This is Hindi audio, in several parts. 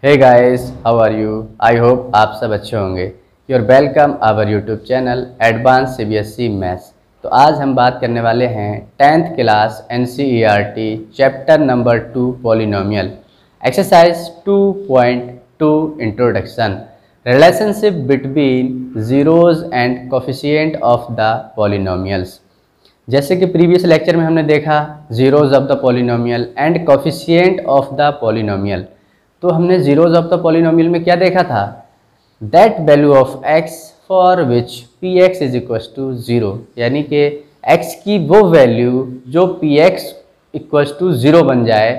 Hey guys, how are you? I hope आप सब अच्छे होंगे। Your welcome our YouTube channel advance CBSE maths. तो आज हम बात करने वाले हैं 10th class NCERT chapter number 2 polynomial exercise 2.2 introduction relationship between zeros and coefficient of the polynomials. जैसे कि प्रीवियस लेक्चर में हमने देखा zeros of the polynomial and coefficient of the polynomial. तो हमने जीरोज ऑफ द पॉलिनोमियल में क्या देखा था? That value of x for which px is equal to 0, यानी कि x की वो वैल्यू जो px इक्वल टू 0 बन जाए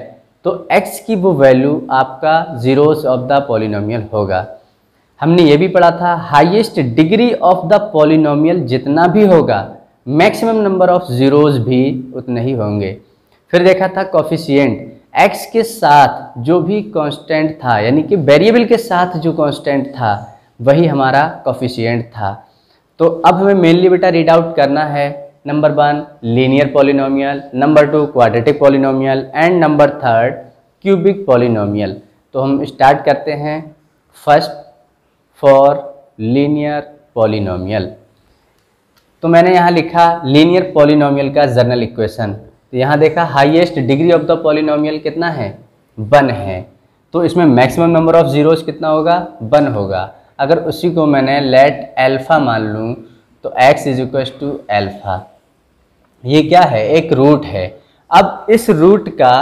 तो x की वो वैल्यू आपका जीरोज ऑफ द पॉलिनोमियल होगा। हमने ये भी पढ़ा था highest degree of the polynomial जितना भी होगा मैक्सिमम नंबर ऑफ जीरोज भी उतने ही होंगे। फिर देखा था कोफिशिएंट, x के साथ जो भी कांस्टेंट था यानी कि वेरिएबल के साथ जो कांस्टेंट था वही हमारा कोफिशिएंट था। तो अब हमें मेनली बेटा रीड आउट करना है number 1 linear polynomial, number 2 quadratic polynomial and number 3 cubic polynomial. तो हम स्टार्ट करते हैं फर्स्ट फॉर लीनियर पॉलिनोमियल। तो मैंने यहाँ लिखा लीनियर पॉलिनोमियल का जनरल इक्वेशन। तो यहाँ देखा highest degree of the polynomial कितना है? 1 है। तो इसमें मैक्सिमम नंबर ऑफ जीरोस कितना होगा? 1 होगा। अगर उसी को मैंने लेट अल्फा मान लूँ तो x is equal to alpha. ये क्या है? एक रूट है। अब इस रूट का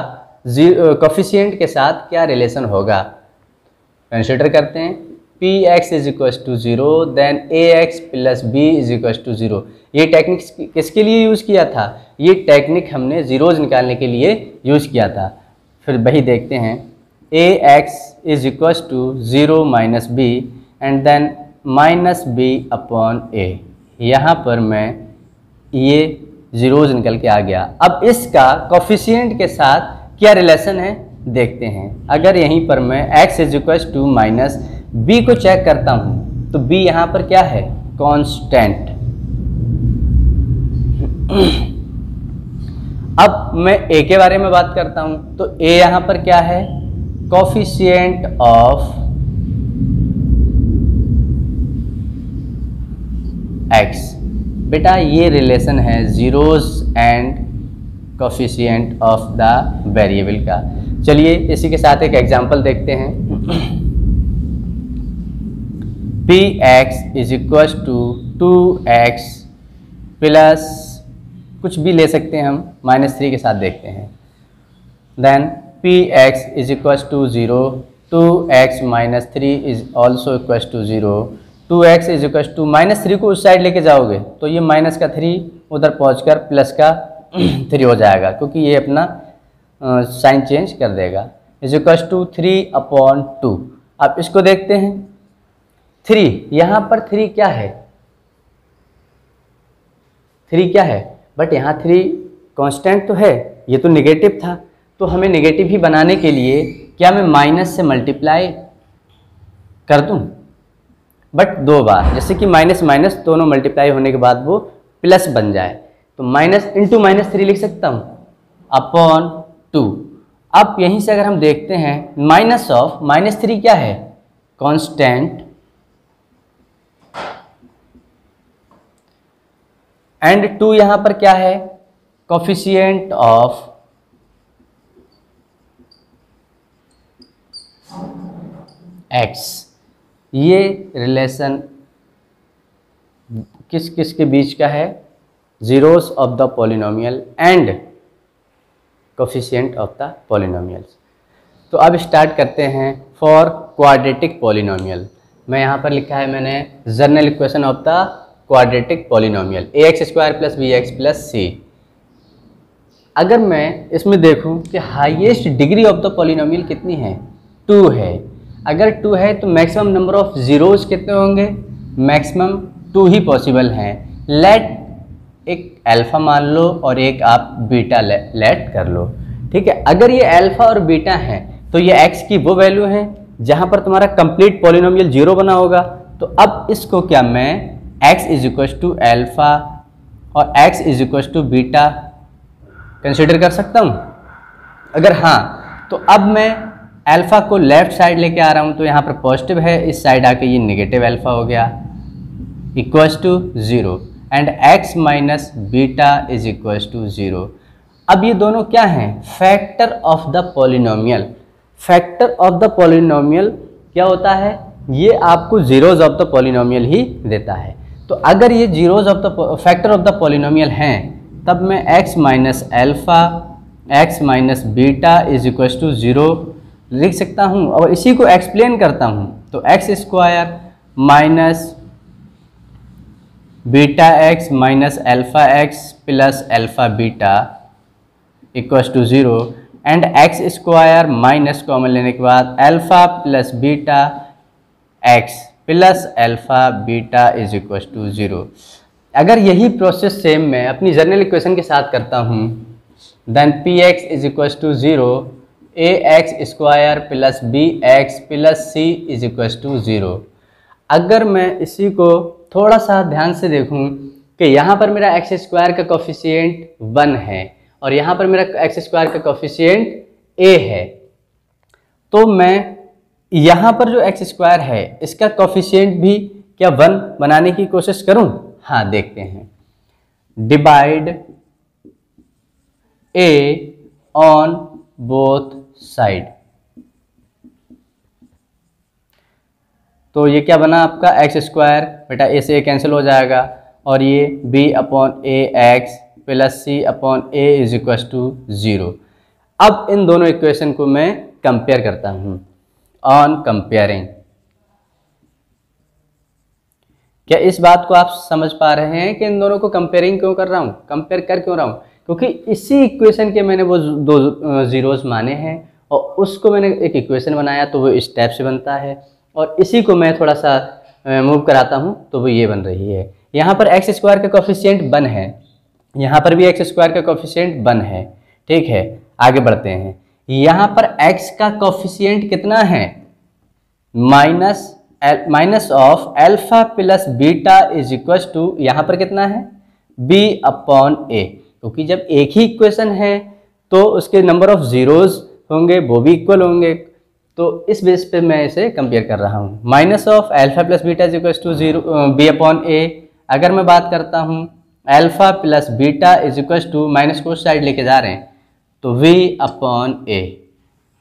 कोफिशिएंट के साथ क्या रिलेशन होगा कंसिडर करते हैं। px is equal to 0 then ax plus b is equal to 0। ये टेक्निक किसके लिए यूज़ किया था? ये टेक्निक हमने जीरोज निकालने के लिए यूज़ किया था। फिर वही देखते हैं ax is equal to 0 minus b and then minus b upon a। यहाँ पर मैं ये जीरोज निकल के आ गया। अब इसका कोफिशिएंट के साथ क्या रिलेशन है देखते हैं। अगर यहीं पर मैं x is equal to minus b को चेक करता हूँ तो b यहाँ पर क्या है? कांस्टेंट। अब मैं a के बारे में बात करता हूँ तो a यहाँ पर क्या है? Coefficient of x। बेटा ये रिलेशन है zeros and coefficient of the variable का। चलिए इसी के साथ एक एग्जांपल देखते हैं। px is equal to 2x plus कुछ भी ले सकते हैं हम -3 के साथ देखते हैं। Then px is equal to 0, 2x minus 3 is also equal to 0, 2x is equal to -3 को उस साइड लेके जाओगे तो ये माइनस का 3 उधर पहुंचकर प्लस का 3 हो जाएगा क्योंकि ये अपना साइन चेंज कर देगा। Is equal to 3 upon 2। अब इसको देखते हैं 3, यहाँ पर 3 क्या है? 3 क्या है? बट यहाँ 3 कांस्टेंट तो है, ये तो नेगेटिव था। तो हमें नेगेटिव ही बनाने के लिए क्या मैं माइनस से मल्टीप्लाई कर दूँ? बट 2 बार, जैसे कि माइनस माइनस दोनों मल्टीप्लाई होने के बाद वो प्लस बन जाए तो माइनस इंटू -3 लिख सकता हूँ अपॉन 2। अब यहीं से अगर हम देखते हैं माइनस ऑफ -3 क्या है? कांस्टेंट एंड 2 यहाँ पर क्या है? Coefficient of x। ये रिलेशन किस किस के बीच का है? Zeros of the polynomial and coefficient of the polynomials. तो अब स्टार्ट करते हैं फॉर क्वाड्रेटिक पॉलिनोमियल। मैं यहाँ पर लिखा है मैंने general equation of the quadratic polynomial ax² plus bx plus c। अगर मैं इसमें देखूं कि highest degree of the polynomial कितनी है? 2 है। अगर 2 है तो मैक्सिमम नंबर ऑफ जीरोज कितने होंगे? मैक्सिमम 2 ही पॉसिबल हैं। लेट एक अल्फा मान लो और एक आप बीटा लेट कर लो, ठीक है। अगर ये अल्फा और बीटा है तो ये x की वो वैल्यू है जहां पर तुम्हारा कंप्लीट पॉलिनोमियल 0 बना होगा। तो अब इसको क्या मैं x is equal to alpha और x is equal to beta consider कर सकता हूँ? अगर हाँ तो अब मैं अल्फ़ा को लेफ्ट साइड लेके आ रहा हूँ तो यहाँ पर पॉजिटिव है, इस साइड आके ये नेगेटिव अल्फ़ा हो गया, equals to 0 and x minus beta is equals to 0। अब ये दोनों क्या हैं? Factor of the polynomial. Factor of the polynomial क्या होता है? ये आपको जीरोज ऑफ द पॉलिनोमियल ही देता है। तो अगर ये zeros of the factor of the polynomial हैं तब मैं x minus alpha x minus beta is equals to 0 लिख सकता हूँ और इसी को एक्सप्लेन करता हूँ। तो x square minus beta x minus alpha x plus alpha beta equals to 0 and x square minus common लेने के बाद alpha plus beta x plus alpha beta is equals to 0। अगर यही प्रोसेस सेम मैं अपनी जनरल इक्वेशन के साथ करता हूँ then P x is equals to 0 a x square plus b x plus c is equals to 0। अगर मैं इसी को थोड़ा सा ध्यान से देखूं कि यहाँ पर मेरा एक्स स्क्वायर का कोफिशिएंट 1 है और यहाँ पर मेरा एक्स स्क्वायर का कोफिशिएंट a है, तो मैं यहाँ पर जो एक्स स्क्वायर है इसका कोफिशिएंट भी क्या 1 बनाने की कोशिश करूँ? हाँ, देखते हैं। Divide a on both side, तो ये क्या बना आपका एक्स स्क्वायर, बेटा ए से ए कैंसिल हो जाएगा और ये b upon a x plus c upon a is equal to 0। अब इन दोनों इक्वेशन को मैं कंपेयर करता हूँ। ऑन कंपेयरिंग, क्या इस बात को आप समझ पा रहे हैं कि इन दोनों को कंपेयरिंग क्यों कर रहा हूँ, कंपेयर कर क्यों रहा हूँ? क्योंकि इसी इक्वेशन के मैंने वो दो जीरोस माने हैं और उसको मैंने एक इक्वेशन बनाया तो वो इस टाइप से बनता है और इसी को मैं थोड़ा सा मूव कराता हूँ तो वो ये बन रही है। यहाँ पर एक्स स्क्वायर का कोफिशिएंट 1 है, यहाँ पर भी एक्स स्क्वायर का कोफिशिएंट 1 है। ठीक है, आगे बढ़ते हैं। यहाँ पर x का कोफिशिएंट कितना है? Minus of alpha plus beta is equal to यहाँ पर कितना है? b अपॉन a, क्योंकि जब एक ही इक्वेशन है तो उसके नंबर ऑफ जीरोज होंगे वो भी इक्वल होंगे, तो इस बेस पे मैं इसे कंपेयर कर रहा हूँ। Minus of alpha plus beta is equal to 0 b upon a। अगर मैं बात करता हूँ alpha plus beta is equal to minus को साइड लेके जा रहे हैं तो v अपॉन a।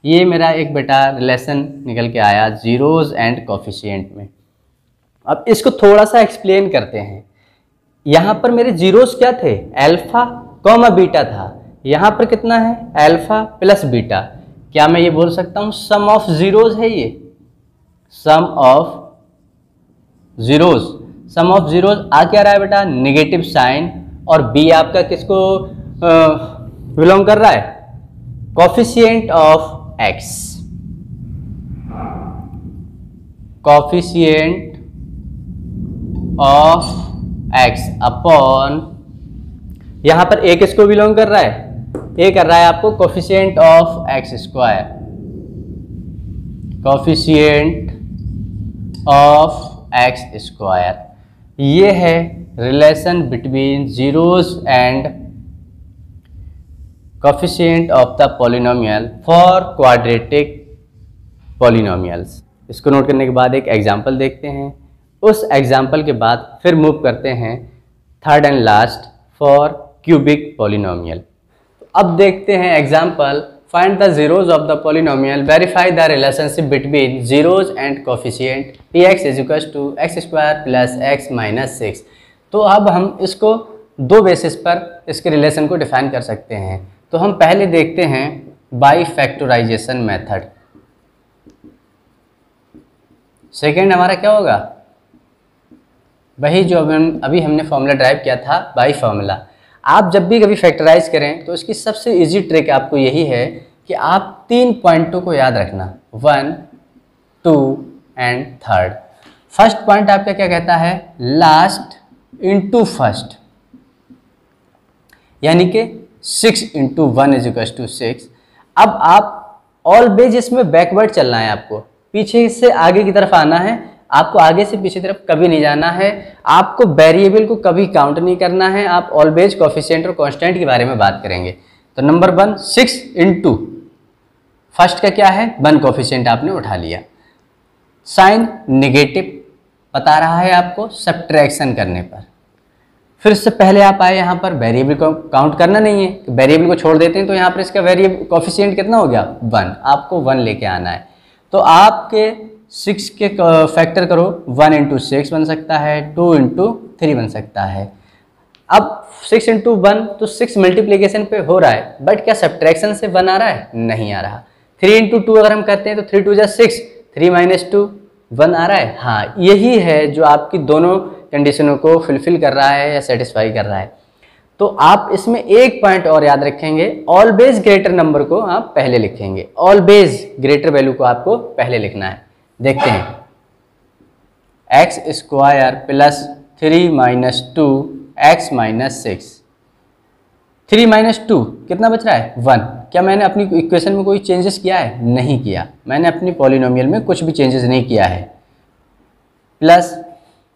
ये मेरा एक बेटा रिलेशन निकल के आया जीरोज एंड कोफिशिएंट में। अब इसको थोड़ा सा एक्सप्लेन करते हैं। यहाँ पर मेरे जीरोज क्या थे? अल्फा कॉमा बीटा था। यहाँ पर कितना है? Alpha plus beta. क्या मैं ये बोल सकता हूँ सम ऑफ जीरोज है? ये sum of zeros, sum of zeros आ क्या रहा है बेटा? नेगेटिव साइन, और बी आपका किसको बिलोंग कर रहा है? Coefficient of x, coefficient of x upon, यहां पर ए किसको बिलोंग कर रहा है? ए कर रहा है आपको coefficient of x square, coefficient of x square. ये है relation between zeros and coefficient of the polynomial for quadratic polynomials. इसको नोट करने के बाद एक एग्जांपल देखते हैं, उस एग्जांपल के बाद फिर मूव करते हैं third and last for cubic polynomial. अब देखते हैं example, find the zeros of the polynomial, verify the relationship between zeros and coefficient P x is equal to x square plus x minus 6। तो अब हम इसको दो बेसिस पर इसके रिलेशन को डिफाइन कर सकते हैं। तो हम पहले देखते हैं बाई फैक्टराइजेशन मेथड। सेकेंड हमारा क्या होगा? वही जो अभी हमने फॉर्मूला ड्राइव किया था, बाई फॉर्मूला। आप जब भी कभी फैक्टराइज करें तो इसकी सबसे इजी ट्रिक आपको यही है कि आप 3 पॉइंटों को याद रखना, 1, 2 एंड थर्ड। फर्स्ट पॉइंट आपका क्या कहता है? लास्ट इंटू फर्स्ट, यानी कि 6 इंटू 1 इज इक्वल टू 6। अब आप ऑलवेज इसमें बैकवर्ड चलना है, आपको पीछे से आगे की तरफ आना है, आपको आगे से पीछे तरफ कभी नहीं जाना है, आपको वेरिएबल को कभी काउंट नहीं करना है, आप ऑलवेज कोफिशिएंट और कांस्टेंट के बारे में बात करेंगे। तो नंबर 1 6 इंटू फर्स्ट का क्या है, 1 कोफिशिएंट आपने उठा लिया। साइन नेगेटिव बता रहा है आपको सब्ट्रैक्शन करने पर। फिर उससे पहले आप आए यहाँ पर वेरिएबल को काउंट करना नहीं है, वेरिएबल को छोड़ देते हैं, तो यहाँ पर इसका वेरिएबल कोफिशिएंट कितना हो गया 1, आपको 1 लेके आना है। तो आपके 6 के फैक्टर करो, 1 × 6 बन सकता है, 2 × 3 बन सकता है। अब 6 × 1 तो 6 मल्टीप्लिकेशन पे हो रहा है, बट क्या सब्ट्रैक्शन से 1 आ रहा है, नहीं आ रहा। 3 × 2 अगर हम करते हैं तो 3 × 2 = 6, 3 - 2 1 आ रहा है। हाँ, यही है जो आपकी दोनों कंडीशनों को फुलफिल कर रहा है या सेटिस्फाई कर रहा है। तो आप इसमें एक पॉइंट और याद रखेंगे, ऑलवेज ग्रेटर नंबर को आप पहले लिखेंगे, ऑलवेज ग्रेटर वैल्यू को आपको पहले लिखना है। देखते हैं, x² + 3 - 2 x - 6, 3 - 2 कितना बच रहा है 1। क्या मैंने अपनी इक्वेशन में कोई चेंजेस किया है, नहीं किया। मैंने अपनी पॉलिनोमियल में कुछ भी चेंजेस नहीं किया है। प्लस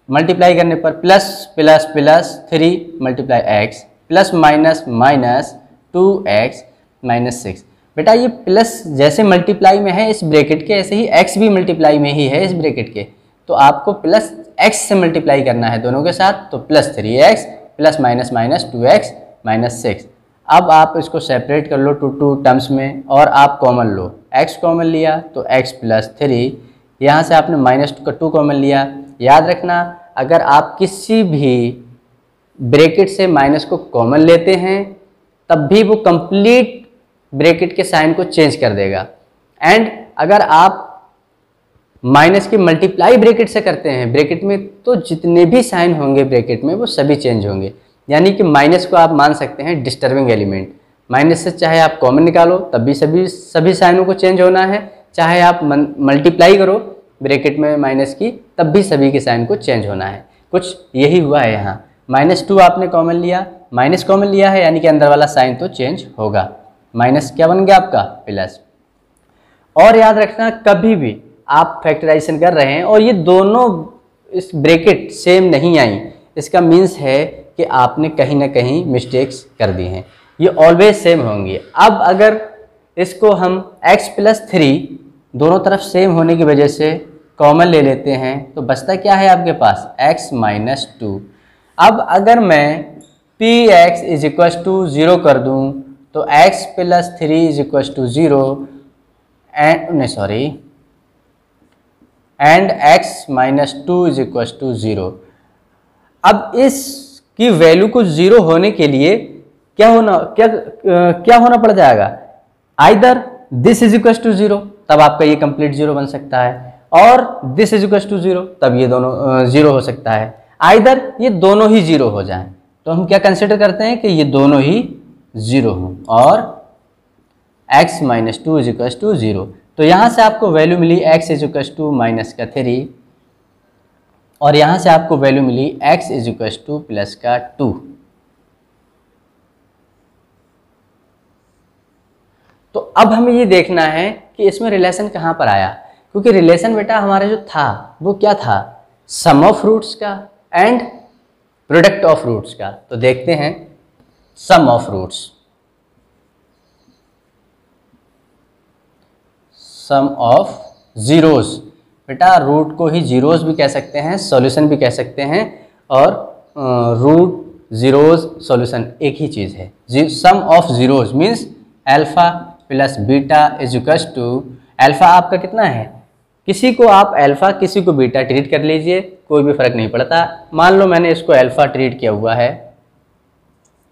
मल्टीप्लाई करने पर plus plus plus 3 × x plus minus minus 2x - 6। बेटा ये प्लस जैसे मल्टीप्लाई में है इस ब्रैकेट के, ऐसे ही x भी मल्टीप्लाई में ही है इस ब्रैकेट के, तो आपको प्लस x से मल्टीप्लाई करना है दोनों के साथ, तो plus 3x plus minus minus 2x - 6। अब आप इसको सेपरेट कर लो टू टर्म्स में और आप कॉमन लो, x कॉमन लिया तो x + 3, यहाँ से आपने -2 का 2 कॉमन लिया। याद रखना, अगर आप किसी भी ब्रैकेट से माइनस को कॉमन लेते हैं तब भी वो कंप्लीट ब्रैकेट के साइन को चेंज कर देगा, एंड अगर आप माइनस की मल्टीप्लाई ब्रैकेट से करते हैं ब्रैकेट में, तो जितने भी साइन होंगे ब्रैकेट में वो सभी चेंज होंगे। यानी कि माइनस को आप मान सकते हैं डिस्टर्बिंग एलिमेंट। माइनस से चाहे आप कॉमन निकालो तब भी सभी साइनों को चेंज होना है, चाहे आप मल्टीप्लाई करो ब्रैकेट में माइनस की तब भी सभी के साइन को चेंज होना है। कुछ यही हुआ है यहाँ, -2 आपने कॉमन लिया, माइनस कॉमन लिया है, यानी कि अंदर वाला साइन तो चेंज होगा। माइनस क्या बन गया आपका प्लस। और याद रखना, कभी भी आप फैक्टराइजेशन कर रहे हैं और ये दोनों इस ब्रैकेट सेम नहीं आई, इसका मीन्स है कि आपने कहीं ना कहीं मिस्टेक्स कर दी हैं। ये ऑलवेज सेम होंगी। अब अगर इसको हम x + 3 दोनों तरफ सेम होने की वजह से कॉमन ले लेते हैं तो बचता क्या है आपके पास x - 2। अब अगर मैं px = 0 कर दूं तो x + 3 = 0 एंड x - 2 = 0। अब इसकी वैल्यू को 0 होने के लिए क्या होना पड़ जाएगा, आइदर दिस = 0 तब आपका ये कंप्लीट 0 बन सकता है, और दिस = 0 तब ये दोनों 0 हो सकता है। आइदर ये दोनों ही 0 हो जाएं तो हम क्या कंसिडर करते हैं कि ये दोनों ही 0 हों और x - 2 = 0। तो यहाँ से आपको वैल्यू मिली x = -3 और यहाँ से आपको वैल्यू मिली x = +2। तो अब हमें ये देखना है कि इसमें रिलेशन कहाँ पर आया, क्योंकि रिलेशन बेटा हमारा जो था वो क्या था, सम ऑफ रूट्स का एंड प्रोडक्ट ऑफ रूट्स का। तो देखते हैं sum of roots. Sum of zeros, बेटा रूट को ही जीरोस भी कह सकते हैं, सॉल्यूशन भी कह सकते हैं, और रूट जीरोस सॉल्यूशन एक ही चीज़ है। Sum of zeros means alpha + beta = alpha आपका कितना है, किसी को आप अल्फा किसी को बीटा ट्रीट कर लीजिए, कोई भी फर्क नहीं पड़ता। मान लो मैंने इसको अल्फा ट्रीट किया हुआ है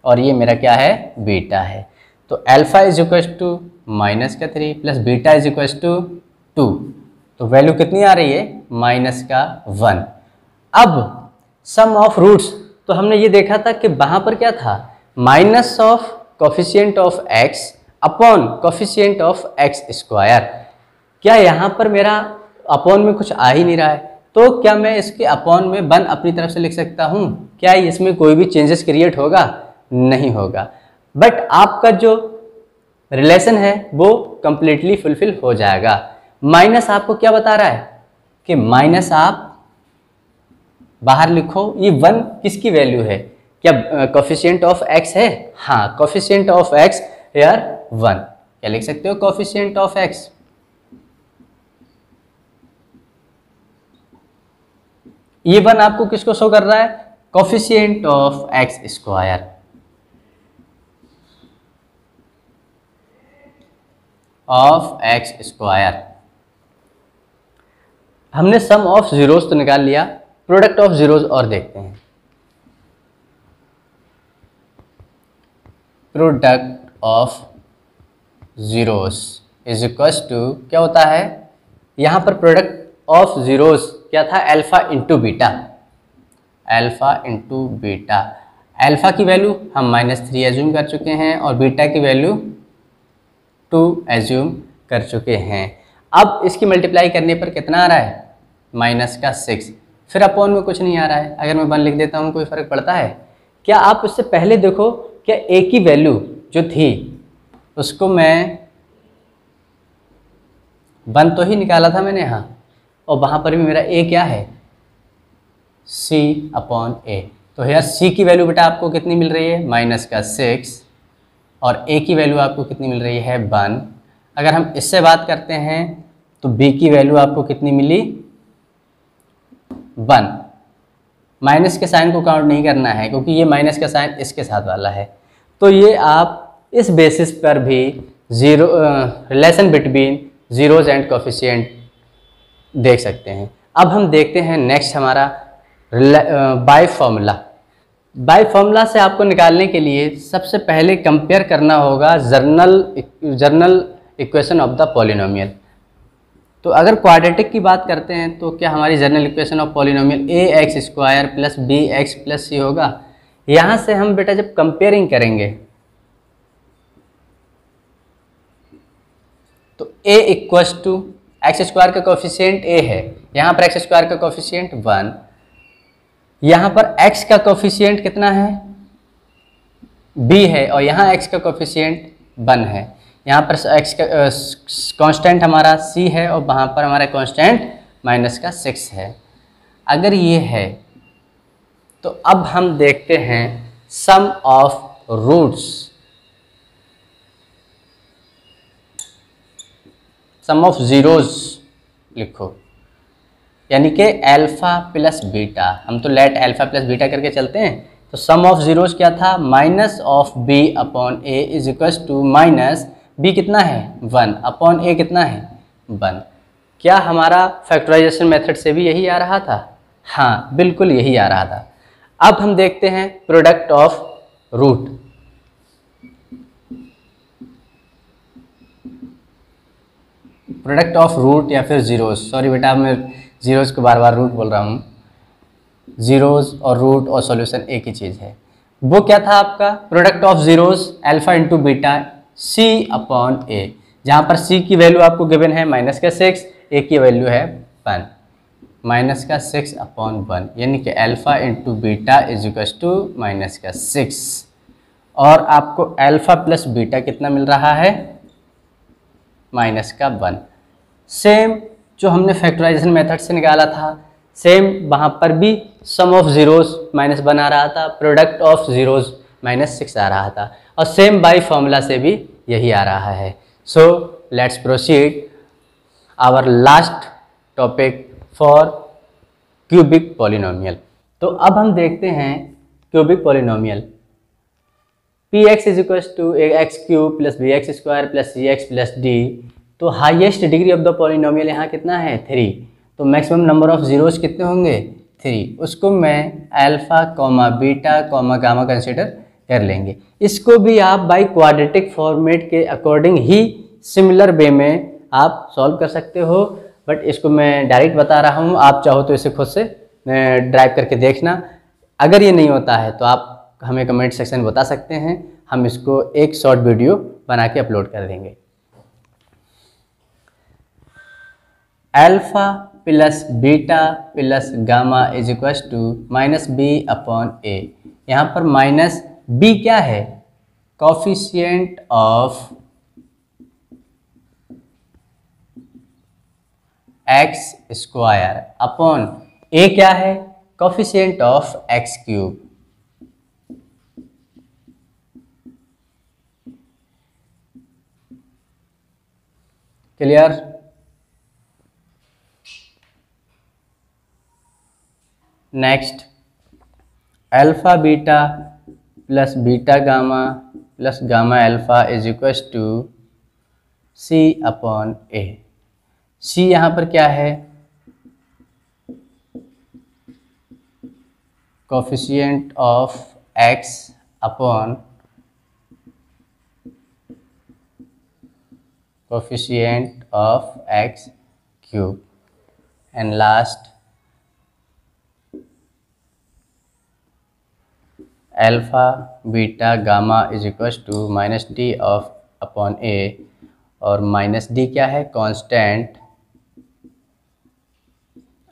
और ये मेरा क्या है बीटा है, तो अल्फा = -3 + बीटा = 2, तो वैल्यू कितनी आ रही है -1। अब सम ऑफ रूट्स, तो हमने ये देखा था कि वहाँ पर क्या था, minus of coefficient of x upon coefficient of x²। क्या यहाँ पर मेरा अपॉन में कुछ आ ही नहीं रहा है, तो क्या मैं इसके अपॉन में 1 अपनी तरफ से लिख सकता हूँ, क्या इसमें कोई भी चेंजेस क्रिएट होगा, नहीं होगा। बट आपका जो रिलेशन है वो कंप्लीटली फुलफिल हो जाएगा। माइनस आपको क्या बता रहा है कि माइनस आप बाहर लिखो, ये 1 किसकी वैल्यू है, क्या कोफिशिएंट ऑफ x है, हाँ कोफिशिएंट ऑफ x यार 1, क्या लिख सकते हो, कोफिशिएंट ऑफ एक्स। ये वन आपको किसको शो कर रहा है, coefficient of x square. Of x square. हमने सम ऑफ जीरोस तो निकाल लिया, प्रोडक्ट ऑफ जीरोस और देखते हैं। Product of zeros is equal to क्या होता है, यहाँ पर प्रोडक्ट ऑफ जीरोस क्या था, alpha into beta. Alpha into beta, alpha की वैल्यू हम -3 एज्यूम कर चुके हैं और बीटा की वैल्यू 2 एज्यूम कर चुके हैं। अब इसकी मल्टीप्लाई करने पर कितना आ रहा है, -6। फिर अपॉन में कुछ नहीं आ रहा है, अगर मैं 1 लिख देता हूँ कोई फ़र्क पड़ता है क्या? आप उससे पहले देखो, क्या ए की वैल्यू जो थी उसको मैं 1 तो ही निकाला था मैंने यहाँ, और वहाँ पर भी मेरा ए क्या है, C/A। तो यार C की वैल्यू बेटा आपको कितनी मिल रही है, -6, और A की वैल्यू आपको कितनी मिल रही है, 1। अगर हम इससे बात करते हैं तो B की वैल्यू आपको कितनी मिली, 1। माइनस के साइन को काउंट नहीं करना है क्योंकि ये माइनस का साइन इसके साथ वाला है। तो ये आप इस बेसिस पर भी relation between zeros and coefficient देख सकते हैं। अब हम देखते हैं नेक्स्ट हमारा बाय फॉर्मूला। बाय फॉर्मूला से आपको निकालने के लिए सबसे पहले कंपेयर करना होगा general equation of the polynomial. तो अगर क्वाड्रेटिक की बात करते हैं तो क्या हमारी general equation of polynomial ax² + bx + c होगा। यहाँ से हम बेटा जब कंपेयरिंग करेंगे तो a = x² का कोफिशिएंट a है, यहाँ पर x² का कोफिशिएंट 1, यहाँ पर x का कोफिशिएंट कितना है, b है, और यहाँ x का कोफिशिएंट 1 है। यहाँ पर x का कांस्टेंट हमारा c है और वहाँ पर हमारा कांस्टेंट -6 है। अगर ये है तो अब हम देखते हैं sum of roots. Sum of zeros लिखो, यानी कि अल्फा प्लस बीटा। हम तो लेट अल्फा प्लस बीटा करके चलते हैं। तो सम ऑफ जीरोज क्या था, -b/a is equal to -b कितना है, 1 अपॉन a कितना है, 1। क्या हमारा फैक्टराइजेशन मेथड से भी यही आ रहा था? हाँ, बिल्कुल यही आ रहा था। अब हम देखते हैं product of root. Product of root या फिर जीरोज, सॉरी बेटा मैं जीरोज को बार बार रूट बोल रहा हूँ। जीरोज और रूट और सॉल्यूशन एक ही चीज़ है। वो क्या था आपका, product of zeros alpha into beta c/a, जहाँ पर c की वैल्यू आपको गिवन है -6, a की वैल्यू है 1, -6/1, यानी कि alpha into beta is equal to -6। और आपको अल्फा प्लस बीटा कितना मिल रहा है, -1। सेम जो हमने फैक्टराइजेशन मेथड से निकाला था, सेम वहाँ पर भी सम ऑफ जीरोज -1 आ रहा था, प्रोडक्ट ऑफ जीरोज -6 आ रहा था, और सेम बाय फॉर्मूला से भी यही आ रहा है। So let's proceed our last topic for cubic polynomial. तो अब हम देखते हैं cubic polynomial. px is equal to x³ + bx² + cx + d। तो highest degree of the polynomial यहाँ कितना है, 3। तो मैक्सिमम नंबर ऑफ जीरोज कितने होंगे, 3। उसको मैं अल्फा, बीटा, गामा कंसिडर कर लेंगे। इसको भी आप बाय क्वाड्रेटिक फॉर्मेट के अकॉर्डिंग ही सिमिलर वे में आप सॉल्व कर सकते हो, बट इसको मैं डायरेक्ट बता रहा हूँ। आप चाहो तो इसे खुद से ड्राइव करके देखना। अगर ये नहीं होता है तो आप हमें कमेंट सेक्शन में बता सकते हैं, हम इसको एक शॉर्ट वीडियो बना के अपलोड कर देंगे। Alpha plus beta plus gamma is equal to -b/a। यहाँ पर -b क्या है, coefficient of x² upon a क्या है, coefficient of x³। Clear? Next, alpha beta plus beta gamma plus gamma alpha is equal to c upon a. C यहाँ पर क्या है? Coefficient of x upon coefficient of x cube, and last alpha beta gamma is equal to minus d of upon a, और माइनस डी क्या है? कांस्टेंट,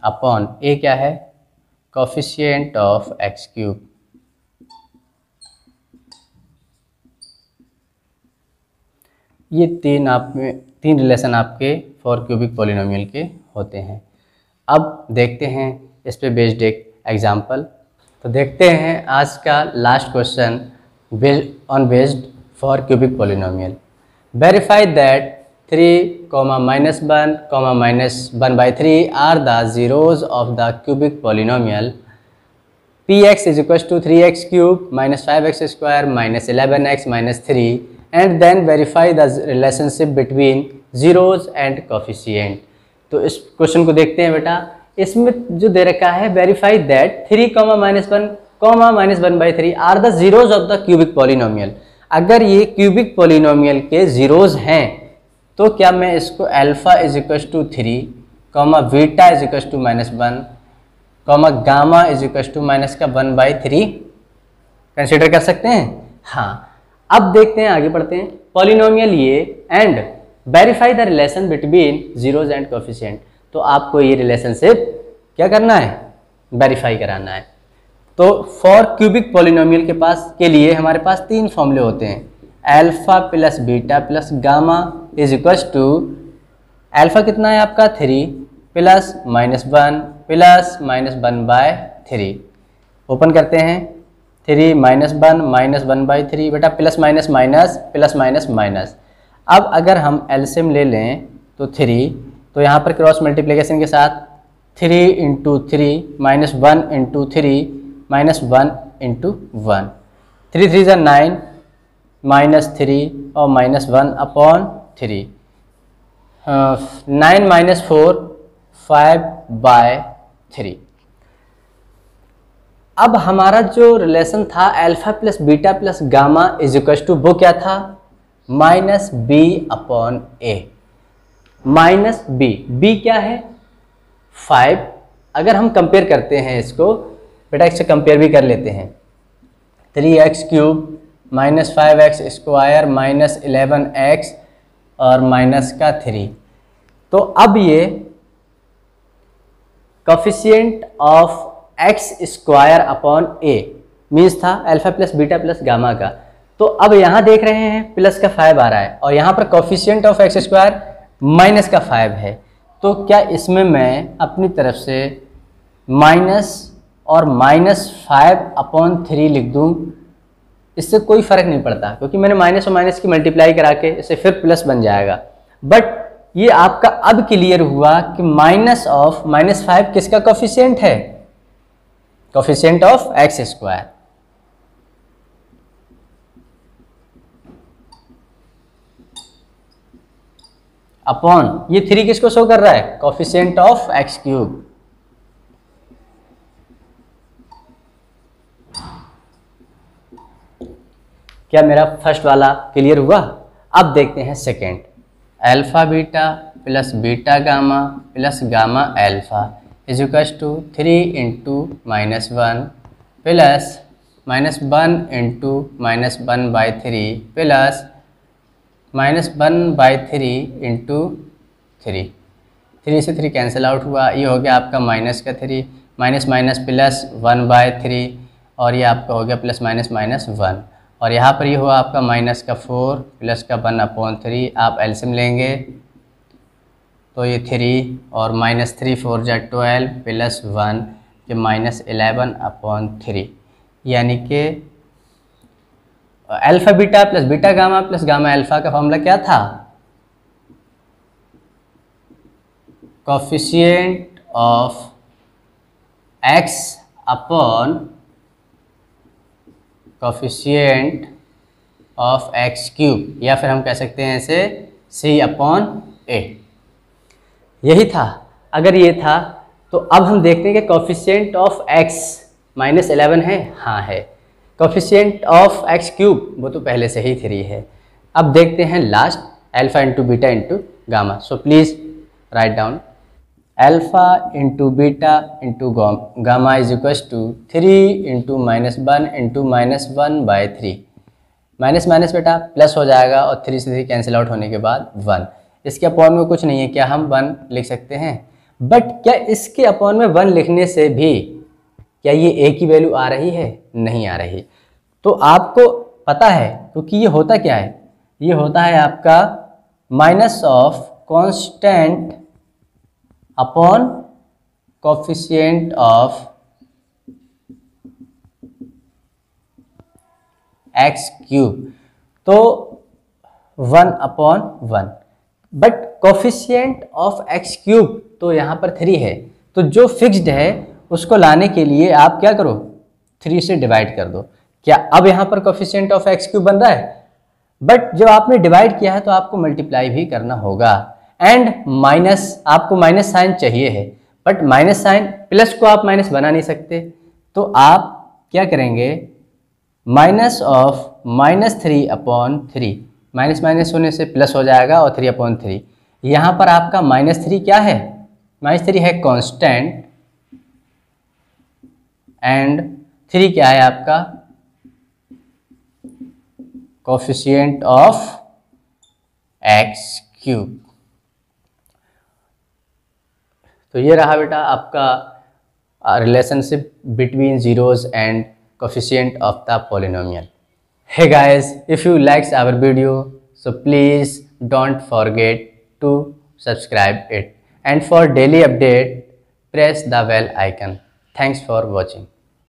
अपॉन ए क्या है? Coefficient of x cube. ये तीन रिलेशन आपके फॉर क्यूबिक पॉलिनोमियल के होते हैं। अब देखते हैं इस पे बेस्ड एक एग्जांपल। तो देखते हैं आज का last question based for cubic polynomial. Verify that 3, -1, -1/3 are the zeros of the cubic polynomial px is equal to 3x cube -5x square -11x -3, and then verify the relationship between zeros and coefficient. तो इस क्वेश्चन को देखते हैं बेटा। इसमें जो दे रखा है verify that 3, -1, -1/3 are the zeros of the cubic polynomial. अगर ये क्यूबिक पॉलिनोमियल के जीरोज हैं तो क्या मैं इसको alpha is equal to 3, beta is equal to -1, gamma is equal to -1/3 consider कर सकते हैं? हाँ। अब देखते हैं, आगे बढ़ते हैं। पॉलिनोमियल ये and verify the relation between zeros and coefficient. तो आपको ये रिलेशनशिप क्या करना है? वेरीफाई कराना है। तो फॉर क्यूबिक पॉलिनोमियल के लिए हमारे पास 3 फॉर्मूले होते हैं। Alpha plus beta plus gamma is equal to, alpha कितना है आपका 3 प्लस -1 प्लस -1/3। ओपन करते हैं, 3 -1 -1/3 बेटा, plus minus minus plus minus minus. अब अगर हम एलसीएम ले लें तो 3, तो यहाँ पर क्रॉस मल्टीप्लिकेशन के साथ 3 × 3 -1 × 3 -1 × 1, 3 3 = 9 -3 और -1/3, 9 - 4 5/3। अब हमारा जो रिलेशन था alpha plus beta plus gamma is equal to, वो क्या था? -b/a। -b क्या है? 5। अगर हम कंपेयर करते हैं इसको बेटा, इससे कंपेयर भी कर लेते हैं। 3x cube -5x square -11x और -3। तो अब ये coefficient of x square upon a means था alpha plus beta plus gamma का। तो अब यहाँ देख रहे हैं प्लस का 5 आ रहा है और यहाँ पर coefficient of x square minus का 5 है। तो क्या इसमें मैं अपनी तरफ से माइनस और -5/3 लिख दूँ? इससे कोई फ़र्क नहीं पड़ता क्योंकि मैंने माइनस और माइनस की मल्टीप्लाई करा के इसे फिर प्लस बन जाएगा। बट ये आपका अब क्लियर हुआ कि -5 किसका कोफिशिएंट है? Coefficient of x square. Upon ये 3 किसको शो कर रहा है? Coefficient of x cube. क्या मेरा फर्स्ट वाला क्लियर हुआ? अब देखते हैं second. Alpha beta plus beta gamma plus gamma alpha is equal to 3 × -1 plus -1 × -1/3 plus -1/3 × 3। 3 से 3 कैंसिल आउट हुआ, ये हो गया आपका -3, माइनस माइनस प्लस 1/3 और ये आपका हो गया प्लस माइनस माइनस 1, और यहाँ पर ये हुआ आपका -4 प्लस का 1/3। आप एलसीएम लेंगे तो ये 3 और -3 4 = 12 प्लस 1 के -11/3, यानी कि alpha beta plus beta gamma plus gamma alpha का फॉर्मूला क्या था? Coefficient of x upon coefficient of x cube, या फिर हम कह सकते हैं इसे c अपॉन a। यही था। अगर ये था तो अब हम देखते हैं कि कोफिशिएंट ऑफ x -11 है, हाँ है। कोफिशिएंट ऑफ x क्यूब वो तो पहले से ही 3 है। अब देखते हैं last alpha into beta into gamma. So please write down alpha into beta into gamma is equal to 3 into -1 into -1/3। Minus minus बेटा प्लस हो जाएगा और 3 से 3 कैंसिल आउट होने के बाद 1। इसके अपॉन में कुछ नहीं है, क्या हम 1 लिख सकते हैं? बट क्या इसके अपॉन में 1 लिखने से भी क्या ये a की वैल्यू आ रही है? नहीं आ रही। तो आपको पता है, क्योंकि ये होता क्या है, ये होता है आपका minus of constant upon coefficient of x cube, तो 1/1। But coefficient of x cube तो यहाँ पर 3 है, तो जो फिक्स्ड है उसको लाने के लिए आप क्या करो, 3 से डिवाइड कर दो। क्या अब यहाँ पर कोफिशिएंट ऑफ x क्यूब बन रहा है? बट जब आपने डिवाइड किया है तो आपको मल्टीप्लाई भी करना होगा, एंड माइनस, आपको माइनस साइन चाहिए है, बट माइनस साइन प्लस को आप माइनस बना नहीं सकते, तो आप क्या करेंगे, माइनस ऑफ -3/3, माइनस माइनस होने से प्लस हो जाएगा और 3/3। यहाँ पर आपका -3 क्या है, -3 है कांस्टेंट, एंड 3 क्या है आपका कोफिशिएंट ऑफ x क्यूब। तो ये रहा बेटा आपका relationship between zeros and coefficient of the polynomial. Hey guys, if you liked our video, so please don't forget to subscribe it, and for daily update press the bell icon. Thanks for watching.